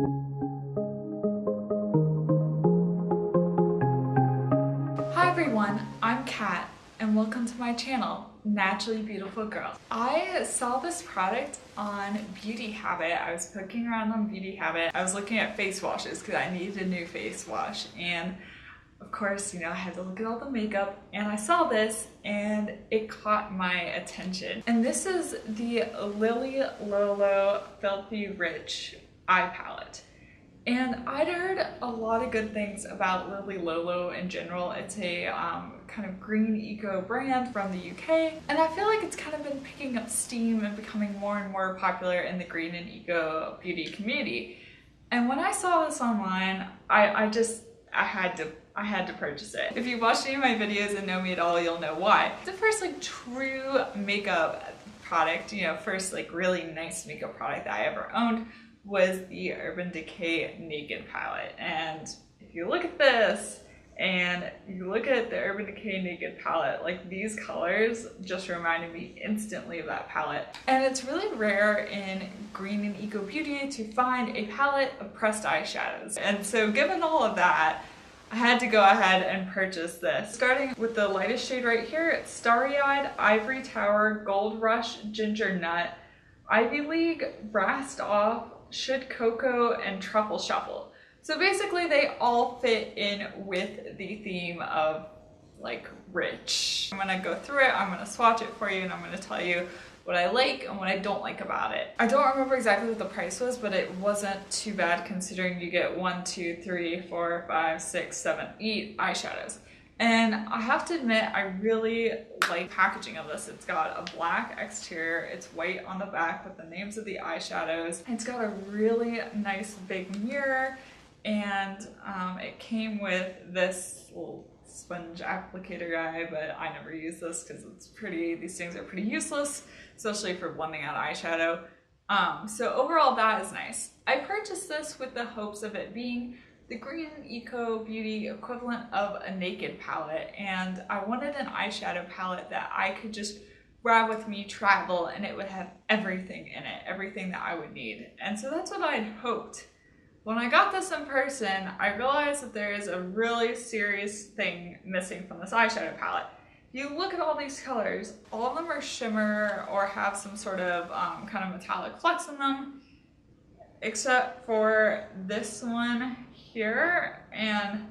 Hi everyone, I'm Kat and welcome to my channel, Naturally Beautiful Girl. I saw this product on Beauty Habit. I was poking around on Beauty Habit. I was looking at face washes because I needed a new face wash, and of course, I had to look at all the makeup, and I saw this and it caught my attention. And this is the Lilly Lolo Filthy Rich eye palette. And I'd heard a lot of good things about Lilly Lolo in general. It's a kind of green eco brand from the UK, and I feel like it's kind of been picking up steam and becoming more and more popular in the green and eco beauty community. And when I saw this online, I had to purchase it. If you watched any of my videos and know me at all, you'll know why. The first true makeup product, first really nice makeup product that I ever owned was the Urban Decay Naked Palette. And if you look at this and you look at the Urban Decay Naked Palette, these colors just reminded me instantly of that palette. And it's really rare in green and eco beauty to find a palette of pressed eyeshadows. And so given all of that, I had to go ahead and purchase this. Starting with the lightest shade right here, it's Starry Eyed, Ivory Tower, Gold Rush, Gingernut, Ivy League, Brassed Off, Should Cocoa, and Truffle Shuffle. So basically they all fit in with the theme of rich. I'm gonna go through it, I'm gonna swatch it for you, and I'm gonna tell you what I like and what I don't like about it. I don't remember exactly what the price was, but it wasn't too bad considering you get 1, 2, 3, 4, 5, 6, 7, 8 eyeshadows. And I have to admit, I really like packaging of this. It's got a black exterior, it's white on the back with the names of the eyeshadows. It's got a really nice big mirror, and it came with this little sponge applicator guy, but I never use this because these things are pretty useless, especially for blending out eyeshadow. So overall, that is nice. I purchased this with the hopes of it being the green eco beauty equivalent of a naked palette, and I wanted an eyeshadow palette that I could just grab with me, travel, and it would have everything in it, everything that I would need. And so that's what I had hoped. When I got this in person, I realized that there is a really serious thing missing from this eyeshadow palette. If you look at all these colors, all of them are shimmer or have some sort of kind of metallic flecks in them, except for this one here and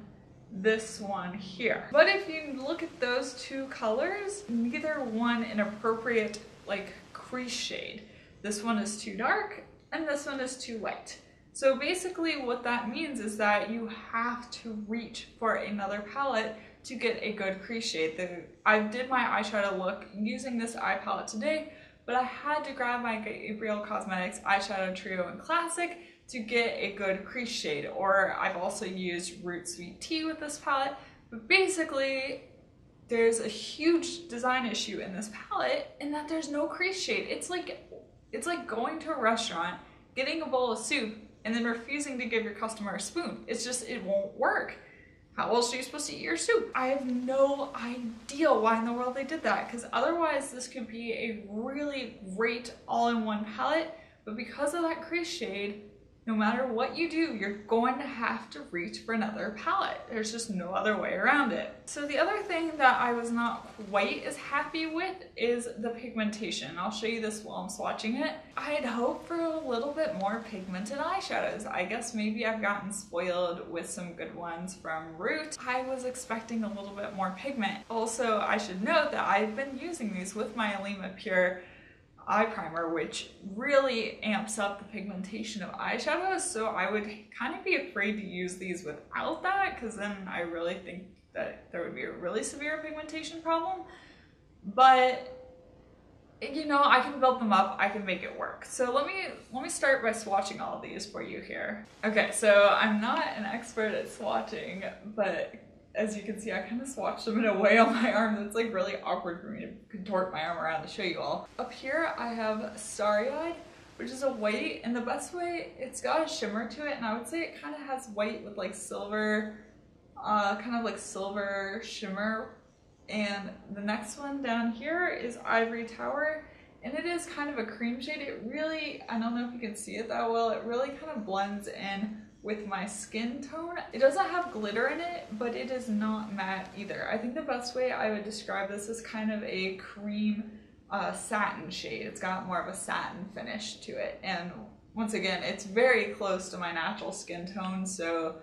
this one here. But if you look at those two colors, neither one an appropriate crease shade. This one is too dark and this one is too light. So basically what that means is that you have to reach for another palette to get a good crease shade. I did my eyeshadow look using this eye palette today, but I had to grab my Gabriel Cosmetics Eyeshadow Trio in Classic to get a good crease shade, or I've also used Root Sweet Tea with this palette. But basically, there's a huge design issue in this palette in that there's no crease shade. It's like going to a restaurant, getting a bowl of soup, and then refusing to give your customer a spoon. It won't work. How else are you supposed to eat your soup? I have no idea why in the world they did that, because otherwise this could be a really great all-in-one palette, but because of that crease shade, no matter what you do, you're going to have to reach for another palette. There's just no other way around it. So the other thing that I was not quite as happy with is the pigmentation. I'll show you this while I'm swatching it. I had hoped for a little bit more pigmented eyeshadows. I guess maybe I've gotten spoiled with some good ones from Root. I was expecting a little bit more pigment. Also, I should note that I've been using these with my Alima Pure eye primer, which really amps up the pigmentation of eyeshadows, so I would kind of be afraid to use these without that, because then I really think that there would be a really severe pigmentation problem. But I can build them up, I can make it work. So let me start by swatching all of these for you here. Okay, so I'm not an expert at swatching, but as you can see, I kind of swatched them in a way on my arm that's really awkward for me to contort my arm around to show you all. Up here I have Starry Eyed, which is a white, and the best way, it's got a shimmer to it, and I would say it kind of has white with silver, kind of silver shimmer. And the next one down here is Ivory Tower, and it is kind of a cream shade. It really, I don't know if you can see it that well, it really kind of blends in with my skin tone. It doesn't have glitter in it, but it is not matte either. I think the best way I would describe this is kind of a cream satin shade. It's got more of a satin finish to it, and once again, it's very close to my natural skin tone, so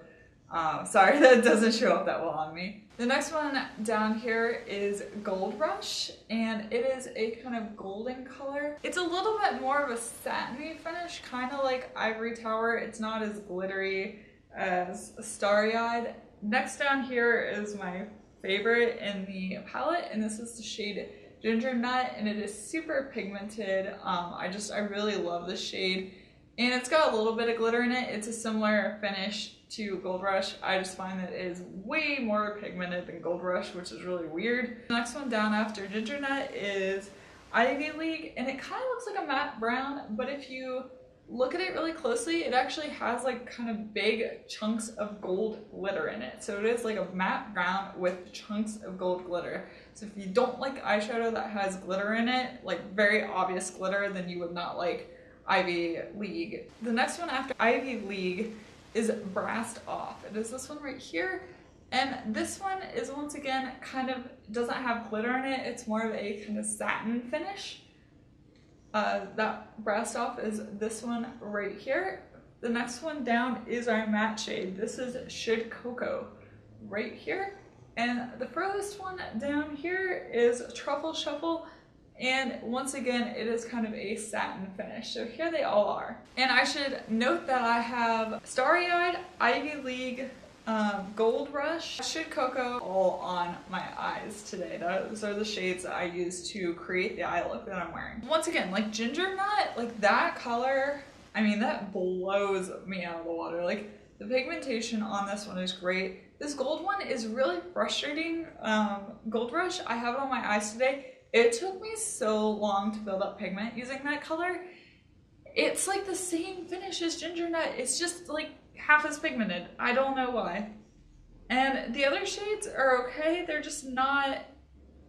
sorry that doesn't show up that well on me. The next one down here is Gold Rush, and it is a kind of golden color. It's a little bit more of a satiny finish, kind of like Ivory Tower. It's not as glittery as Starry Eyed. Next down here is my favorite in the palette, and this is the shade Gingernut, and it is super pigmented. I really love this shade, and it's got a little bit of glitter in it. It's a similar finish to Gold Rush. I just find that it is way more pigmented than Gold Rush, which is really weird. The next one down after Gingernut is Ivy League, and it kind of looks like a matte brown, but if you look at it really closely, it actually has like kind of big chunks of gold glitter in it. So it is like a matte brown with chunks of gold glitter. So if you don't like eyeshadow that has glitter in it, like very obvious glitter, then you would not like Ivy League. The next one after Ivy League is Brassed Off. It is this one right here, and this one is once again kind of doesn't have glitter in it. It's more of a kind of satin finish. That Brassed Off is this one right here. The next one down is our matte shade. This is Should Cocoa right here, and the furthest one down here is Truffle Shuffle. And once again, it is kind of a satin finish. So here they all are. And I should note that I have Starry Eyed, Ivy League, Gold Rush, Should Cocoa all on my eyes today. Those are the shades that I use to create the eye look that I'm wearing. Once again, like Gingernut, like that color, I mean, that blows me out of the water. Like the pigmentation on this one is great. This gold one is really frustrating. Gold Rush, I have it on my eyes today. It took me so long to build up pigment using that color. It's like the same finish as Gingernut. It's just like half as pigmented. I don't know why. And the other shades are okay. They're just not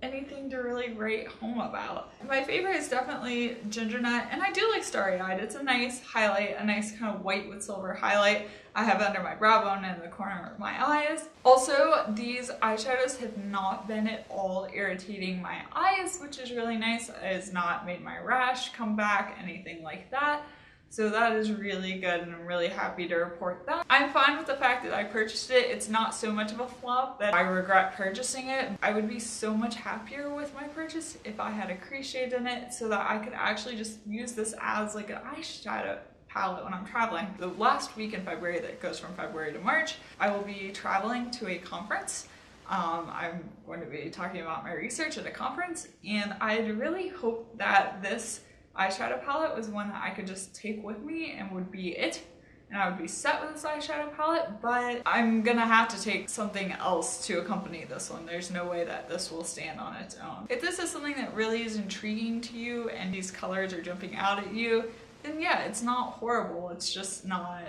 anything to really write home about. My favorite is definitely Gingernut, and I do like Starry Eyed. It's a nice highlight, a nice kind of white with silver highlight. I have it under my brow bone and in the corner of my eyes. Also, these eyeshadows have not been at all irritating my eyes, which is really nice. It has not made my rash come back, anything like that. So that is really good, and I'm really happy to report that. I'm fine with the fact that I purchased it. It's not so much of a flop that I regret purchasing it. I would be so much happier with my purchase if I had a crease shade in it so that I could actually just use this as like an eyeshadow palette when I'm traveling. The last week in February, that goes from February to March, I will be traveling to a conference. I'm going to be talking about my research at a conference, and I'd really hope that this eyeshadow palette was one that I could just take with me and would be it, and I would be set with this eyeshadow palette, but I'm gonna have to take something else to accompany this one. There's no way that this will stand on its own. If this is something that really is intriguing to you and these colors are jumping out at you, then yeah, it's not horrible. It's just not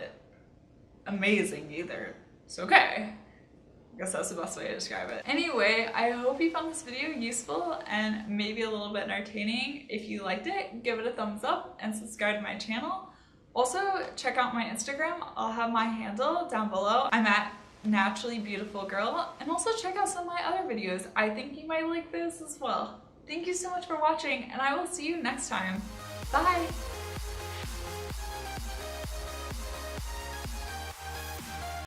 amazing either. It's okay. I guess that's the best way to describe it. Anyway, I hope you found this video useful and maybe a little bit entertaining. If you liked it, give it a thumbs up and subscribe to my channel. Also, check out my Instagram. I'll have my handle down below. I'm at naturallybeautifulgirl, and also check out some of my other videos. I think you might like this as well. Thank you so much for watching, and I will see you next time. Bye!